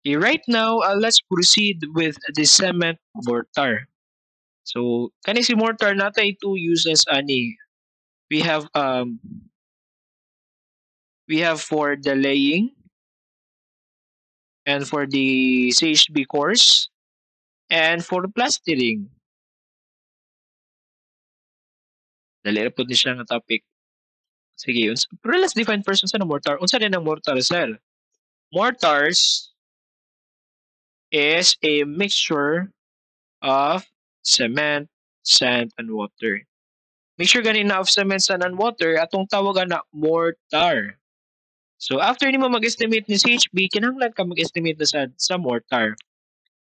Okay, right now, let's proceed with the cement mortar. So, kani si mortar nata ito uses ani. We have um we have for the laying and for the CHB course and for the plastering. Dali ra pud ni siya nga topic. Sige, pero let's define first unsa na mortar. Unsa din ang mortar, sir? Mortars is a mixture of cement, sand, and water. Mixture ganina of cement, sand, and water atong tawagan na mortar. So after nimo mag-estimate ni CHB, kinahanglan ka mag-estimate na sa mortar.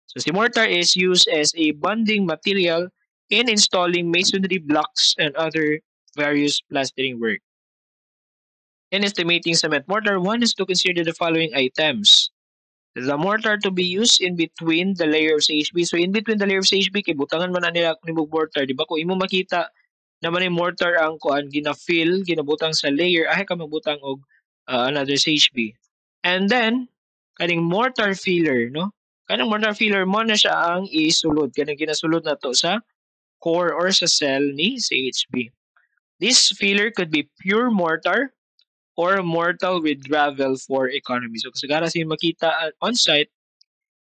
So si mortar is used as a bonding material in installing masonry blocks and other various plastering work. In estimating cement mortar, one is to consider the following items. The mortar to be used in between the layer of CHB. So in between the layer of CHB, kay butangan man na nila ni mortar, di ba? Kung imo makita naman yung mortar ang kuan gina-fill, ginabutang sa layer, ay ka magbutang og another CHB. And then, kaning mortar filler, no? Kanang mortar filler mo na siya ang isulod. Kanang ginasulod na to sa core or sa cell ni CHB. This filler could be pure mortar or mortar with gravel for economy. So kasagara sa makita on site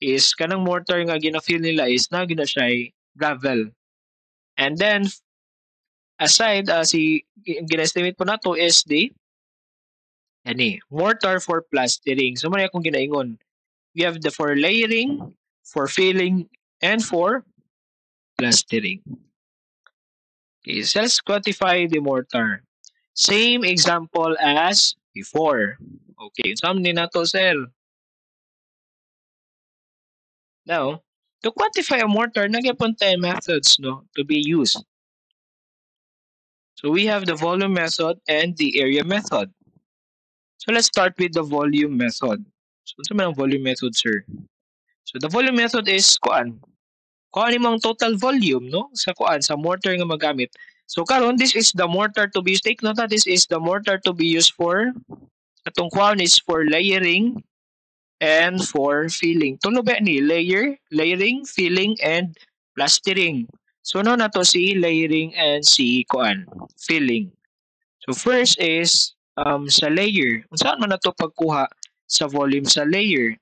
is kanang mortar nga gina-fill nila is na gina siya gravel. And then aside si gina-estimate po nato is the mortar for plastering. So man akong ginaingon. We have the for layering, for filling, and for plastering. Okay, so let's quantify the mortar. Same example as before. Okay, saan din nato, sir? Now, to quantify a mortar, nagyapon 10 methods no, to be used. So we have the volume method and the area method. So let's start with the volume method. So ano man ang volume method, sir? So the volume method is kuan. Kuan imong total volume no sa kuan sa mortar nga magamit. So karon this is the mortar to be used. Take note that this is the mortar to be used for atong kuan is for layering and for filling. Tulo ba ni layering, filling and plastering. So no na to si layering and si kuan, filling. So first is sa layer. Unsaan man nato pagkuha sa volume sa layer,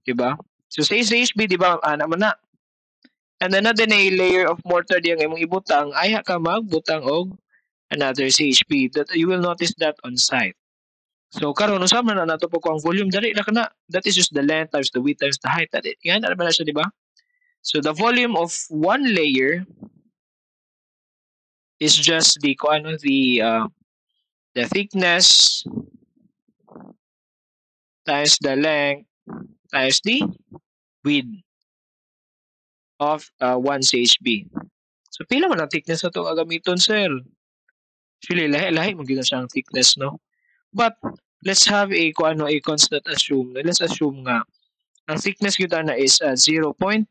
di ba? So sa SHB, di ba, naman na. And another na layer of mortar diyang imong ibutang, ay ka magbutang og another CHP. That you will notice that on site. So karon unsa man na nato po ang volume dali na kana. That is just the length times the width times the height. That it. Yan na ba na siya, di ba? So the volume of one layer is just the ano the thickness times the length times the width of 1 CHB. So pila man ang thickness na ito gagamiton, sir? Actually, lahi-lahi mo gyud siya ang thickness, no? But let's have a a constant assume. Let's assume nga ang thickness gyud na is 0.012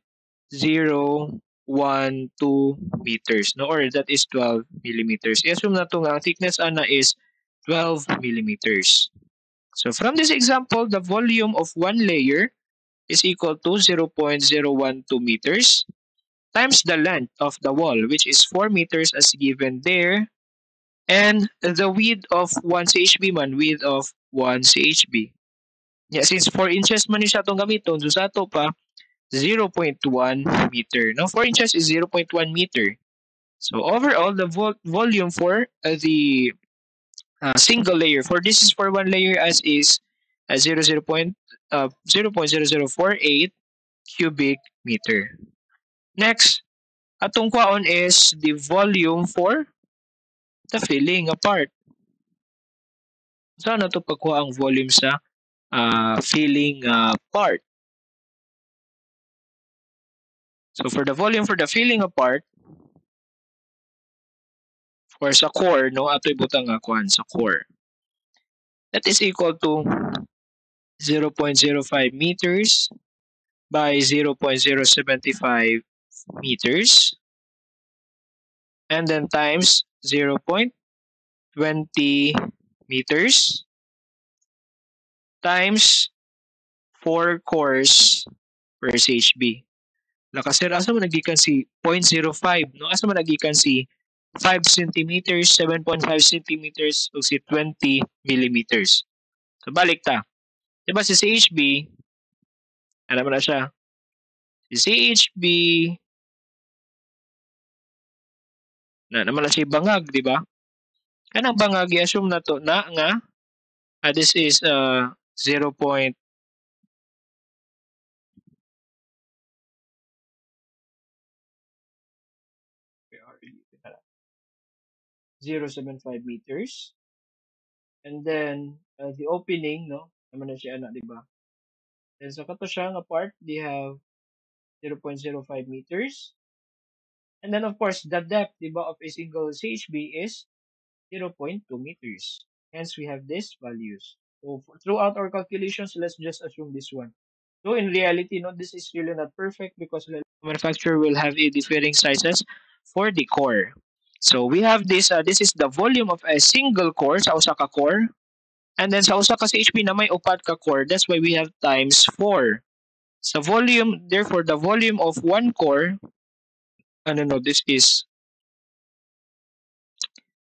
meters, no? Or that is 12 millimeters. I-assume na to nga ang thickness ana is 12 millimeters. So from this example, the volume of one layer is equal to 0.012 meters times the length of the wall, which is 4 meters as given there, and the width of 1 CHB man, width of 1 CHB. Yeah, since 4 inches man siya itong gamiton, so sa ato pa, 0.1 meter. Now, 4 inches is 0.1 meter. So overall, the volume for the single layer, for this is for one layer as is 0.0048 cubic meter. Next, atong kwaon is the volume for the filling apart. Saan nato pagkuha ang volume sa filling part? So for the volume for the filling apart, or sa core, no, ato ibutang nga kuan sa core. That is equal to 0.05 meters by 0.075 meters, and then times 0.20 meters times 4 cores per CHB. Nakasir, asa mo nagikan si 0.05, no? Asa mo nagikan si 5 centimeters, 7.5 centimeters, o si 20 millimeters. So, balik ta. Diba si CHB, ano mo na siya? Si CHB, naman na siya bangag, di ba? Kanang bangag, i-assume na to na nga, this is 0. 0.75 meters. And then, the opening, no? Naman na siya, di ba? Then, sa kato siya nga part, they have 0.05 meters. And then, of course, the depth, di ba, of a single CHB is 0.2 meters. Hence, we have these values. So, throughout our calculations, let's just assume this one. So, in reality, no, this is really not perfect because the manufacturer will have a differing sizes for the core. So, we have this, this is the volume of a single core sa usa ka core. And then, sa usa ka CHB na may upat ka core, that's why we have times 4. Sa volume, therefore, the volume of one core, this is,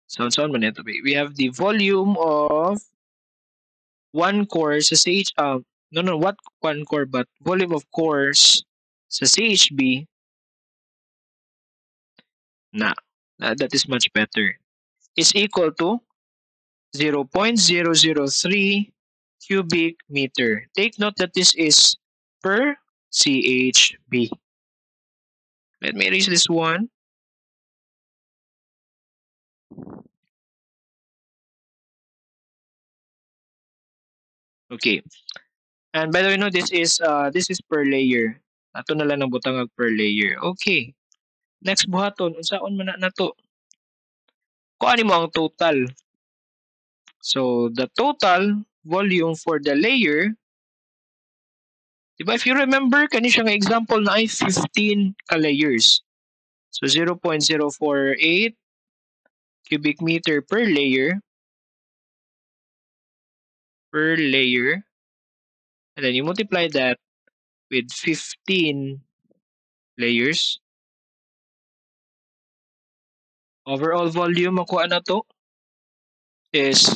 so man ito. We have the volume of one core sa CH, what one core, but volume of cores sa CHB, that is much better, is equal to 0.003 cubic meter. Take note that this is per CHB. Let me erase this one. Okay. And by the way, no, this is per layer. Ato na lang ang butangag per layer. Okay. Next buhaton, unsaon man na to? Kung ano mo ang total. So, the total volume for the layer, diba, if you remember, kani siya nga example na ay 15 ka-layers. So, 0.048 cubic meter per layer. And then you multiply that with 15 layers. Overall volume, makuha na to is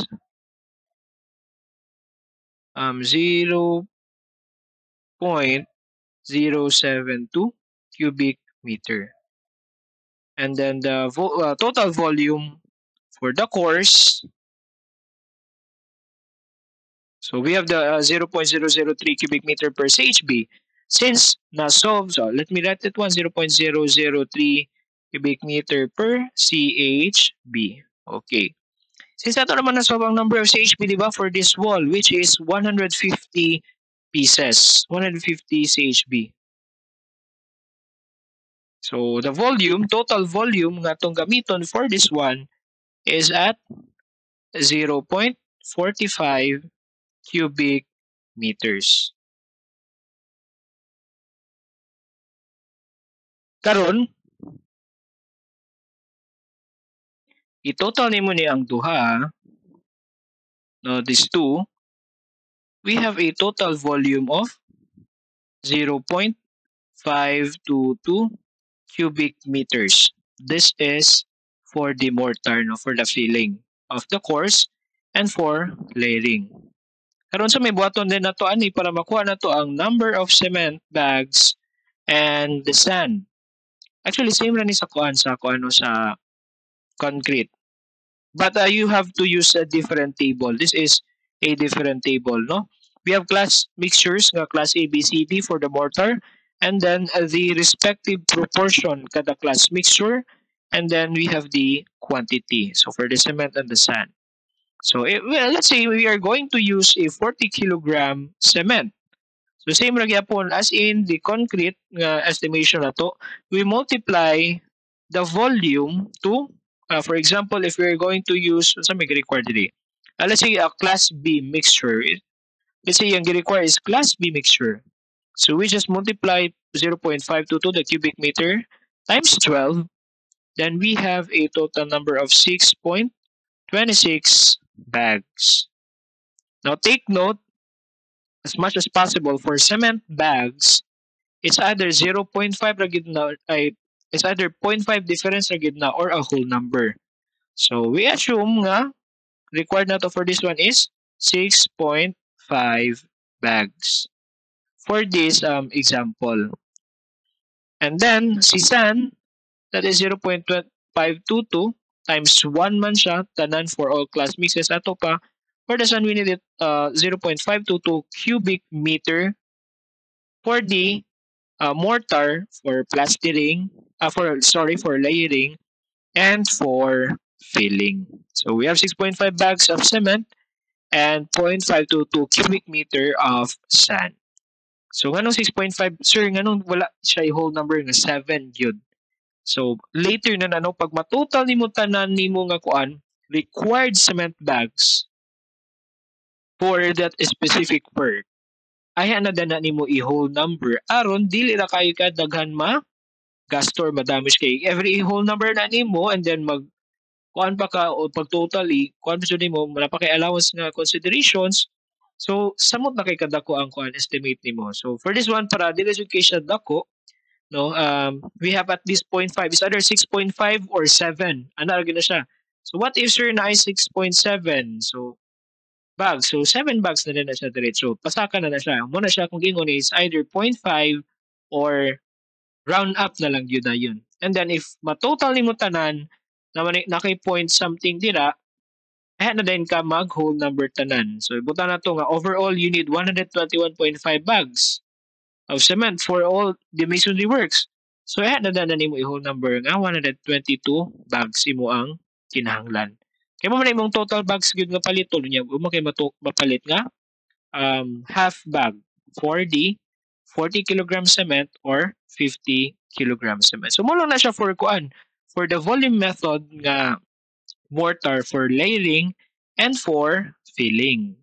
0.072 cubic meter. And then the total volume for the cores, so we have the 0.003 cubic meter per CHB. Since na-solve, so let me write it one, 0.003 cubic meter per CHB. Okay. Since ito naman na-solve ang number of CHB, di ba, for this wall, which is 150 pieces, 150 CHB. So, the volume, total volume nga itong gamiton for this one is at 0.45 cubic meters. Karon, i-total nimo ni ang duha, no, these two, we have a total volume of 0.522 cubic meters. This is for the mortar, no, for the filling of the cores and for layering. Karon sa may buhaton din na to ani para makuha na to ang number of cement bags and the sand. Actually, same ra ni sa kuan sa concrete. But you have to use a different table. This is a different table, no? We have class mixtures, class A, B, C, D for the mortar, and then the respective proportion kada class mixture, and then we have the quantity. So for the cement and the sand. So well, let's say we are going to use a 40 kilogram cement. So same ra gyapon as in the concrete estimation na to, we multiply the volume to, for example, if we're going to use, sa may require diri. Let's say a class B mixture. Let's say yung require is class B mixture. So we just multiply 0.522 the cubic meter times 12. Then we have a total number of 6.26 bags. Now take note, as much as possible for cement bags, it's either 0.5 ra gyud na ay it's either 0.5 difference ra gyud na or a whole number. So we assume nga required na to for this one is 6.5 bags for this example. And then si San, that is 0.522 times 1 man siya, tanan for all class mixes. Ato pa, for the San we need it 0.522 cubic meter for the mortar for plastering, for layering, and for filling. So we have 6.5 bags of cement and 0.522 cubic meter of sand. So nganong 6.5, sir, nganong wala siya whole number nga 7 yun. So later na nano pag matotal nimo tanan nimo nga kuan required cement bags for that specific work. Aya na dana nimo i-whole number aron dili ra kayo ka daghan gasto or madamage kay every whole number na nimo and then mag kuan pa ka o pag totally kuan pa jud nimo wala pa kay allowance nga considerations. So samot na kay kadako ang kuan estimate nimo. So for this one para dili jud kay siya dako no we have at least 0.5 is either 6.5 or 7 ana ra gyud na siya. So what if sir na ay 6.7 so bags so 7 bags na din na siya diretso pasaka na siya mo na siya kung gingon is either 0.5 or round up na lang yun na yun. And then if matotal nimo tanan na kay point something dira, na din ka mag whole number tanan. So ibutan na to nga overall you need 121.5 bags of cement for all the masonry works. So na din na nimo i-whole number nga 122 bags imo ang kinahanglan. Kay mo man imong total bags gyud nga palit niya, mo kay mapalit nga half bag for the 40 kilogram cement or 50 kilogram cement. So mo lang na siya for kuan for the volume method nga mortar for layering and for filling.